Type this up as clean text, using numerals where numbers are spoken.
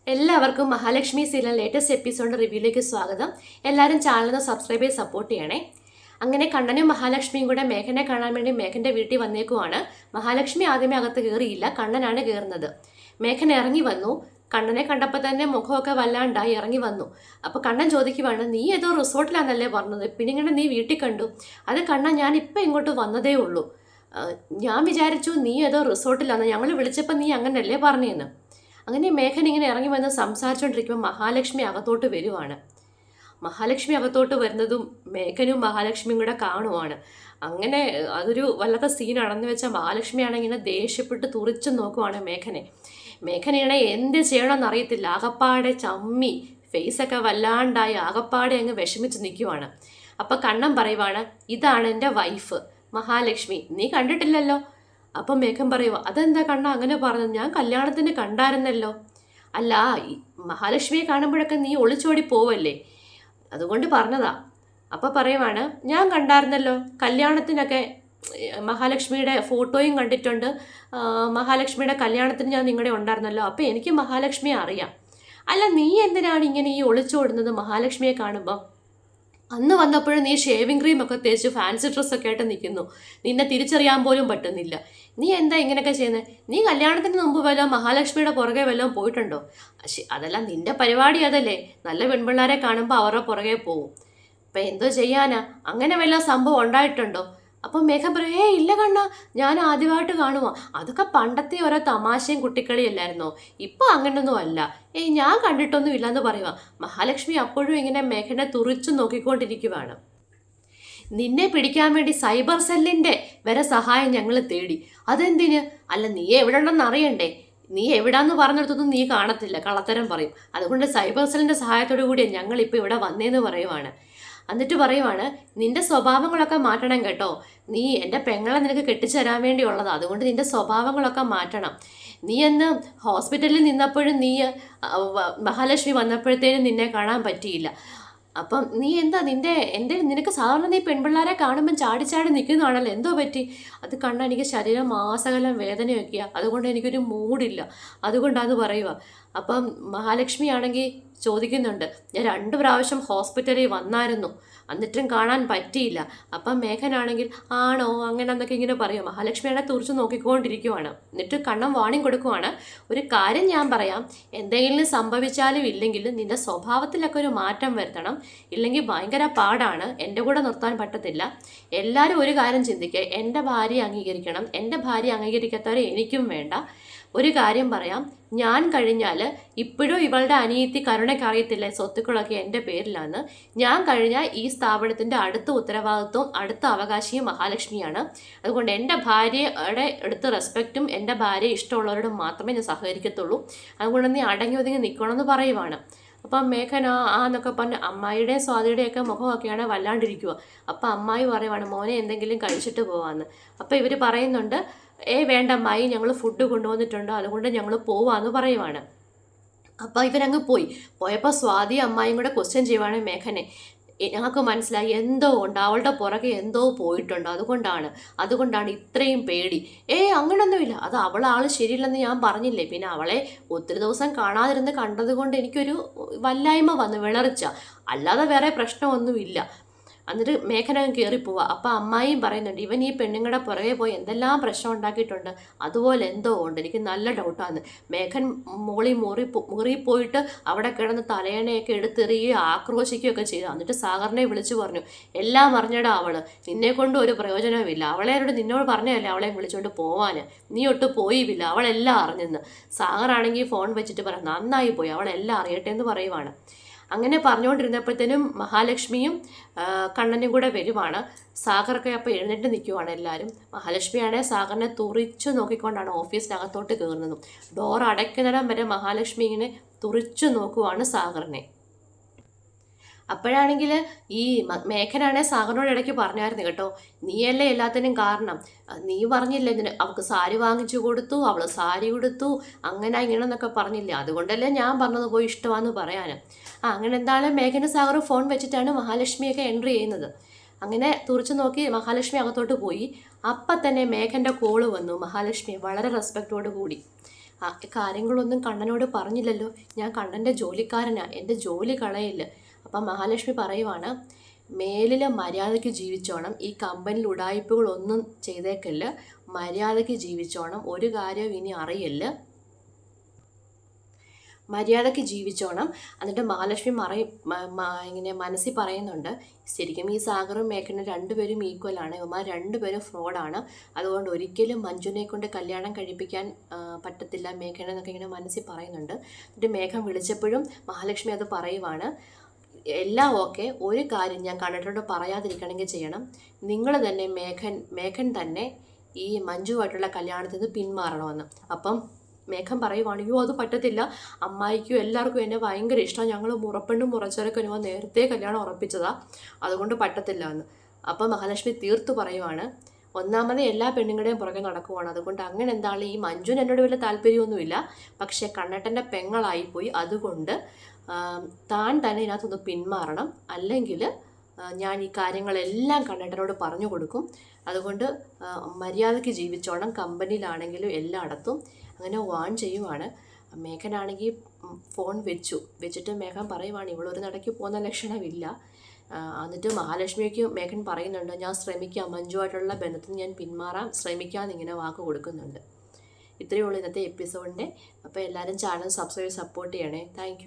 എല്ലാവർക്കും Mahalakshmi serial latest episode റിവ്യൂയിലേക്ക് സ്വാഗതം. എല്ലാവരും ചാനലിന് സബ്സ്ക്രൈബ് ചെയ്ത് സപ്പോർട്ട് ചെയ്യണേ. അങ്ങനെ കണ്ണനും മഹാലക്ഷ്മിയും കൂടെ മേഘനെ കാണാൻ വേണ്ടി മേഘന്റെ വീട്ടിൽ വന്നേക്കുവാണ്. മഹാലക്ഷ്മി ആദ്യമേ അകത്ത് കയറിയില്ല, കണ്ണനാണ് കയറുന്നത്. മേഘൻ ഇറങ്ങി വന്നു. കണ്ണനെ കണ്ടപ്പോൾ തന്നെ മുഖമൊക്കെ വല്ലാണ്ടായി ഇറങ്ങി വന്നു. അപ്പോൾ കണ്ണൻ ചോദിക്കുവാണ്, നീ ഏതോ റിസോർട്ടിലാണെന്നല്ലേ പറഞ്ഞത്, പിന്നെ ഇങ്ങനെ നീ വീട്ടിൽ കണ്ടു? അത് കണ്ണൻ, ഞാൻ ഇപ്പം ഇങ്ങോട്ട് വന്നതേ ഉള്ളൂ. ഞാൻ വിചാരിച്ചു നീ ഏതോ റിസോർട്ടിലാണെന്ന്, ഞങ്ങൾ വിളിച്ചപ്പോൾ നീ അങ്ങനല്ലേ പറഞ്ഞേന്ന്. അങ്ങനെ മേഘൻ ഇങ്ങനെ ഇറങ്ങി വന്ന് സംസാരിച്ചുകൊണ്ടിരിക്കുമ്പോൾ മഹാലക്ഷ്മി അകത്തോട്ട് വരുവാണ്. മഹാലക്ഷ്മി അകത്തോട്ട് വരുന്നതും മേഘനും മഹാലക്ഷ്മിയും കൂടെ കാണുവാണ്. അങ്ങനെ അതൊരു വല്ലാത്ത സീനാണെന്ന് വെച്ചാൽ മഹാലക്ഷ്മിയാണെങ്കിൽ ഇങ്ങനെ ദേഷ്യപ്പെട്ട് തുറിച്ചു നോക്കുവാണ് മേഘനെ. മേഘനെയാണെ എന്ത് ചെയ്യണമെന്ന് അറിയത്തില്ല, ആകപ്പാടെ ചമ്മി ഫേസൊക്കെ വല്ലാണ്ടായി ആകപ്പാടെ അങ്ങ് വിഷമിച്ച് നിൽക്കുവാണ്. അപ്പം കണ്ണൻ പറയുവാണ്, ഇതാണ് എൻ്റെ വൈഫ് മഹാലക്ഷ്മി, നീ കണ്ടിട്ടില്ലല്ലോ. അപ്പം മേഘം പറയുക, അതെന്താ കണ്ണ അങ്ങനെ പറഞ്ഞത്, ഞാൻ കല്യാണത്തിന് കണ്ടായിരുന്നല്ലോ. അല്ല, മഹാലക്ഷ്മിയെ കാണുമ്പോഴൊക്കെ നീ ഒളിച്ചോടി പോവല്ലേ, അതുകൊണ്ട് പറഞ്ഞതാ. അപ്പം പറയുവാണ്, ഞാൻ കണ്ടായിരുന്നല്ലോ കല്യാണത്തിനൊക്കെ, മഹാലക്ഷ്മിയുടെ ഫോട്ടോയും കണ്ടിട്ടുണ്ട്, മഹാലക്ഷ്മിയുടെ കല്യാണത്തിന് ഞാൻ നിങ്ങളുടെ ഉണ്ടായിരുന്നല്ലോ, അപ്പം എനിക്ക് മഹാലക്ഷ്മിയെ അറിയാം. അല്ല, നീ എന്തിനാണ് ഇങ്ങനെ ഈ ഒളിച്ചോടുന്നത് മഹാലക്ഷ്മിയെ കാണുമ്പം? അന്ന് വന്നപ്പോഴും നീ ഷേവിങ് ക്രീമൊക്കെ തേച്ച് ഫാൻസി ഡ്രസ്സൊക്കെ ആയിട്ട് നിൽക്കുന്നു, നിന്നെ തിരിച്ചറിയാൻ പോലും പറ്റുന്നില്ല. നീ എന്താ ഇങ്ങനെയൊക്കെ ചെയ്യുന്നത്? നീ കല്യാണത്തിന് മുമ്പ് വല്ലതും മഹാലക്ഷ്മിയുടെ പുറകെ വല്ലതും പോയിട്ടുണ്ടോ? അതെല്ലാം നിന്റെ പരിപാടി അതല്ലേ, നല്ല പെൺപിള്ളേരെ കാണുമ്പോൾ അവരുടെ പുറകെ പോവും. ഇപ്പം എന്തോ ചെയ്യാനാ, അങ്ങനെ വല്ല സംഭവം ഉണ്ടായിട്ടുണ്ടോ? അപ്പം മേഘം പറയും, ഇല്ല കണ്ണ, ഞാൻ ആദ്യമായിട്ട് കാണുമോ, അതൊക്കെ പണ്ടത്തെ ഓരോ തമാശയും കുട്ടിക്കളിയല്ലായിരുന്നോ, ഇപ്പോൾ അങ്ങനൊന്നും അല്ല, ഞാൻ കണ്ടിട്ടൊന്നും ഇല്ലയെന്ന് പറയുക. മഹാലക്ഷ്മി അപ്പോഴും ഇങ്ങനെ മേഘനെ തുറിച്ചു നോക്കിക്കൊണ്ടിരിക്കുവാണ്. നിന്നെ പിടിക്കാൻ വേണ്ടി സൈബർ സെല്ലിൻ്റെ വരെ സഹായം ഞങ്ങൾ തേടി, അതെന്തിന്? അല്ല, നീ എവിടെ ഉണ്ടെന്ന് അറിയണ്ടേ, നീ എവിടാന്ന് പറഞ്ഞിടത്തൊന്നും നീ കാണത്തില്ല, കള്ളത്തരം പറയും. അതുകൊണ്ട് സൈബർ സെല്ലിൻ്റെ സഹായത്തോടു കൂടിയാണ് ഞങ്ങളിപ്പോൾ ഇവിടെ വന്നേന്ന് പറയുവാണ്. എന്നിട്ട് പറയുവാണ്, നിന്റെ സ്വഭാവങ്ങളൊക്കെ മാറ്റണം കേട്ടോ, നീ എൻ്റെ പെങ്ങളെ നിനക്ക് കെട്ടിച്ചു തരാൻ വേണ്ടിയുള്ളതാണ്, അതുകൊണ്ട് നിന്റെ സ്വഭാവങ്ങളൊക്കെ മാറ്റണം. നീ എന്ന് ഹോസ്പിറ്റലിൽ നിന്നപ്പോഴും നീ മഹാലക്ഷ്മി വന്നപ്പോഴത്തേനും നിന്നെ കാണാൻ പറ്റിയില്ല. അപ്പം നീ എന്താ നിനക്ക് സാധാരണ നീ പെൺപിള്ളേരെ കാണുമ്പം ചാടി ചാടി നിൽക്കുന്നതാണല്ലോ, എന്തോ പറ്റി? അത് കണ്ടാൽ എനിക്ക് ശരീരം മാസകലം വേദനയൊക്കെയാണ്, അതുകൊണ്ട് എനിക്കൊരു മൂഡില്ല, അതുകൊണ്ടാന്ന് പറയുക. അപ്പം മഹാലക്ഷ്മി ആണെങ്കിൽ ചോദിക്കുന്നുണ്ട്, ഞാൻ 2 പ്രാവശ്യം ഹോസ്പിറ്റലിൽ വന്നായിരുന്നു, എന്നിട്ടും കാണാൻ പറ്റിയില്ല. അപ്പം മേഘനാണെങ്കിൽ ആണോ അങ്ങനെ എന്നൊക്കെ ഇങ്ങനെ പറയും. മഹാലക്ഷ്മിയാണെ തുറിച്ച് നോക്കിക്കൊണ്ടിരിക്കുവാണ്. എന്നിട്ട് കണ്ണം വാണിംഗ് കൊടുക്കുവാണ്, ഒരു കാര്യം ഞാൻ പറയാം, എന്തെങ്കിലും സംഭവിച്ചാലും ഇല്ലെങ്കിലും നിന്റെ സ്വഭാവത്തിലൊക്കെ ഒരു മാറ്റം വരുത്തണം, ഇല്ലെങ്കിൽ ഭയങ്കര പാടാണ്, എൻ്റെ കൂടെ നിർത്താൻ പറ്റത്തില്ല. എല്ലാവരും ഒരു കാര്യം ചിന്തിക്കുക, എൻ്റെ ഭാര്യയെ അംഗീകരിക്കണം, എൻ്റെ ഭാര്യ അംഗീകരിക്കാത്തവരെ എനിക്കും വേണ്ട. ഒരു കാര്യം പറയാം, ഞാൻ കഴിഞ്ഞാൽ ഇപ്പോഴും ഇവളുടെ അനിയത്തി കരുണയ്ക്ക് അറിയത്തില്ല സ്വത്തുക്കളൊക്കെ എൻ്റെ പേരിലാണ്, ഞാൻ കഴിഞ്ഞാൽ ഈ സ്ഥാപനത്തിൻ്റെ അടുത്ത ഉത്തരവാദിത്വം അടുത്ത അവകാശിയും മഹാലക്ഷ്മിയാണ്. അതുകൊണ്ട് എൻ്റെ ഭാര്യയുടെ അടുത്ത് റെസ്പെക്റ്റും എൻ്റെ ഭാര്യയെ ഇഷ്ടമുള്ളവരോട് മാത്രമേ ഞാൻ സഹകരിക്കത്തുള്ളൂ, അതുകൊണ്ട് നീ അടങ്ങി ഒതുങ്ങി നിൽക്കണമെന്ന് പറയുവാണ്. അപ്പം മേഘൻ എന്നൊക്കെ പറഞ്ഞ് അമ്മായിയുടെയും സ്വാതിയുടെയൊക്കെ മുഖമൊക്കെയാണ് വല്ലാണ്ടിരിക്കുക. അപ്പം അമ്മായി പറയുവാണ്, മോനെ എന്തെങ്കിലും കഴിച്ചിട്ട് പോവാന്ന്. അപ്പം ഇവർ പറയുന്നുണ്ട്, വേണ്ട അമ്മായി, ഞങ്ങൾ ഫുഡ് കൊണ്ടുവന്നിട്ടുണ്ട്, അതുകൊണ്ട് ഞങ്ങൾ പോവാന്ന് പറയുവാണ്. അപ്പോൾ ഇവരങ്ങ് പോയപ്പോൾ സ്വാതി അമ്മായിയും കൂടെ ക്വസ്റ്റ്യൻ ചെയ്യുവാണ് മേഘനെ. ഞങ്ങൾക്ക് മനസ്സിലായി എന്തോ ഉണ്ട്, അവളുടെ പുറകെ എന്തോ പോയിട്ടുണ്ട്, അതുകൊണ്ടാണ് ഇത്രയും പേടി. അങ്ങനൊന്നുമില്ല, അത് ആൾ ശരിയില്ലെന്ന് ഞാൻ പറഞ്ഞില്ലേ, പിന്നെ അവളെ ഒത്തിരി ദിവസം കാണാതിരുന്ന് കണ്ടത് കൊണ്ട് എനിക്കൊരു വല്ലായ്മ വന്നു, വിളറിച്ച, അല്ലാതെ വേറെ പ്രശ്നമൊന്നുമില്ല. എന്നിട്ട് മേഘനകം കയറിപ്പോവുക. അപ്പം അമ്മായിയും പറയുന്നുണ്ട്, ഇവൻ ഈ പെണ്ണുങ്ങളുടെ പുറകെ പോയി എന്തെല്ലാം പ്രശ്നം ഉണ്ടാക്കിയിട്ടുണ്ട്, അതുപോലെ എന്തോ ഉണ്ട്, എനിക്ക് നല്ല ഡൗട്ടാണ്. മേഘൻ മുറിപ്പോയിട്ട് അവിടെ കിടന്ന് തലയണയൊക്കെ എടുത്തെറിയുകയും ആക്രോശിക്കുകയൊക്കെ ചെയ്തു. എന്നിട്ട് സാഗറിനെ വിളിച്ചു പറഞ്ഞു, എല്ലാം അറിഞ്ഞടാ അവള്, നിന്നെ കൊണ്ട് ഒരു പ്രയോജനവുമില്ല, അവളോട് നിന്നോട് പറഞ്ഞതല്ലേ അവളെ വിളിച്ചുകൊണ്ട് പോവാൻ, നീ ഒട്ട് പോയില്ല, അവളെല്ലാം അറിഞ്ഞെന്ന്. സാഗറാണെങ്കിൽ ഫോൺ വെച്ചിട്ട് പറയാം, നന്നായി പോയി, അവളെല്ലാം അറിയട്ടെ എന്ന് പറയുവാണ്. അങ്ങനെ പറഞ്ഞുകൊണ്ടിരുന്നപ്പോഴത്തേനും മഹാലക്ഷ്മിയും കണ്ണനും കൂടെ വരുവാണ്. സാഗറൊക്കെ അപ്പോൾ എഴുന്നേറ്റ് നിൽക്കുവാണ് എല്ലാവരും. മഹാലക്ഷ്മിയാണെങ്കിൽ സാഗറിനെ തുറിച്ചു നോക്കിക്കൊണ്ടാണ് ഓഫീസിനകത്തോട്ട് കയറുന്നതും. ഡോർ അടയ്ക്കുന്നിടം വരെ മഹാലക്ഷ്മി ഇങ്ങനെ തുറിച്ചു നോക്കുവാണ് സാഗറിനെ. അപ്പോഴാണെങ്കിൽ ഈ മേഘനാണെ സാഗറിനോട് ഇടയ്ക്ക് പറഞ്ഞായിരുന്നു കേട്ടോ, നീയല്ലേ എല്ലാത്തിനും കാരണം, നീ പറഞ്ഞില്ലേ അവൾക്ക് സാരി വാങ്ങിച്ചു കൊടുത്തു, അവൾ സാരി കൊടുത്തു, അങ്ങനെ ഇങ്ങനെന്നൊക്കെ പറഞ്ഞില്ലേ, അതുകൊണ്ടല്ലേ ഞാൻ പറഞ്ഞത് പോയി ഇഷ്ടമാണെന്ന് പറയാൻ. അങ്ങനെ എന്തായാലും മേഘന സാഗർ ഫോൺ വെച്ചിട്ടാണ് മഹാലക്ഷ്മിയൊക്കെ എൻട്രി ചെയ്യുന്നത്. അങ്ങനെ തുറച്ചു നോക്കി മഹാലക്ഷ്മി അകത്തോട്ട് പോയി. അപ്പം തന്നെ മേഘൻ്റെ കോള് വന്നു. മഹാലക്ഷ്മി വളരെ റെസ്പെക്റ്റോട് കൂടി ആ കാര്യങ്ങളൊന്നും കണ്ണനോട് പറഞ്ഞില്ലല്ലോ, ഞാൻ കണ്ണൻ്റെ ജോലിക്കാരനാ, എൻ്റെ ജോലി കളയില്ല. അപ്പം മഹാലക്ഷ്മി പറയുവാണ്, മേലിൽ മര്യാദയ്ക്ക് ജീവിച്ചോണം, ഈ കമ്പനിയിൽ ഉടായ്പകളൊന്നും ചെയ്തേക്കല്ല, മര്യാദയ്ക്ക് ജീവിച്ചോണം, ഒരു കാര്യവും ഇനി അറിയില്ല, മര്യാദയ്ക്ക് ജീവിച്ചോണം. എന്നിട്ട് മഹാലക്ഷ്മി ഇങ്ങനെ മനസ്സിൽ പറയുന്നുണ്ട്, ശരിക്കും ഈ സാഗറും മേഘനും രണ്ടുപേരും ഈക്വലാണ്, ഇവന്മാർ രണ്ടുപേരും ഫ്രോഡാണ്, അതുകൊണ്ട് ഒരിക്കലും മഞ്ജുനെ കൊണ്ട് കല്യാണം കഴിപ്പിക്കാൻ പറ്റത്തില്ല മേഘന എന്നൊക്കെ ഇങ്ങനെ മനസ്സിൽ പറയുന്നുണ്ട്. എന്നിട്ട് മേഘം വിളിച്ചപ്പോഴും മഹാലക്ഷ്മി അത് പറയുവാണ്, എല്ലാം ഓക്കെ, ഒരു കാര്യം ഞാൻ കണ്ടിട്ടോട് പറയാതിരിക്കണമെങ്കിൽ ചെയ്യണം, നിങ്ങൾ തന്നെ മേഘൻ തന്നെ ഈ മഞ്ജുവായിട്ടുള്ള കല്യാണത്തിൽ നിന്ന് പിന്മാറണമെന്ന്. അപ്പം മേഘം പറയുവാണ്, അയ്യോ അത് പറ്റത്തില്ല, അമ്മായിക്കും എല്ലാവർക്കും എന്നെ ഭയങ്കര ഇഷ്ടമാണ്, ഞങ്ങൾ മുറപ്പെണ്ണും മുറച്ചെറുക്കനുമോ നേരത്തെ കല്യാണം ഉറപ്പിച്ചതാ, അതുകൊണ്ട് പറ്റത്തില്ല എന്ന്. അപ്പം മഹാലക്ഷ്മി തീർത്തു പറയുവാണ്, ഒന്നാമത് എല്ലാ പെണ്ണുങ്ങളുടെയും പുറകെ നടക്കുവാണ്, അതുകൊണ്ട് അങ്ങനെ എന്താണ്, ഈ മഞ്ജുവിന് എന്നോട് വലിയ താല്പര്യമൊന്നുമില്ല, പക്ഷേ കണ്ണേട്ടൻ്റെ പെങ്ങളായിപ്പോയി, അതുകൊണ്ട് താൻ തന്നെ ഇതിനകത്തൊന്ന് പിന്മാറണം, അല്ലെങ്കിൽ ഞാൻ ഈ കാര്യങ്ങളെല്ലാം കണ്ണേട്ടനോട് പറഞ്ഞു കൊടുക്കും, അതുകൊണ്ട് മര്യാദയ്ക്ക് ജീവിച്ചോണം, കമ്പനിയിലാണെങ്കിലും എല്ലായിടത്തും അങ്ങനെ വാൺ ചെയ്യുവാണ്. മേഘനാണെങ്കിൽ ഫോൺ വെച്ചിട്ട് മേഘൻ പറയുവാണ്, ഇവളൊരു നടക്ക് പോകുന്ന ലക്ഷണമില്ല. എന്നിട്ട് മഹാലക്ഷ്മിക്ക് മേഘൻ പറയുന്നുണ്ട്, ഞാൻ ശ്രമിക്കാം, മഞ്ജുവായിട്ടുള്ള ബന്ധത്തിൽ ഞാൻ പിന്മാറാൻ ശ്രമിക്കാമെന്നിങ്ങനെ വാക്ക് കൊടുക്കുന്നുണ്ട്. ഇത്രയേ ഉള്ളൂ ഇന്നത്തെ എപ്പിസോഡിൻ്റെ. അപ്പോൾ എല്ലാവരും ചാനൽ സബ്സ്ക്രൈബ് സപ്പോർട്ട് ചെയ്യണേ. താങ്ക്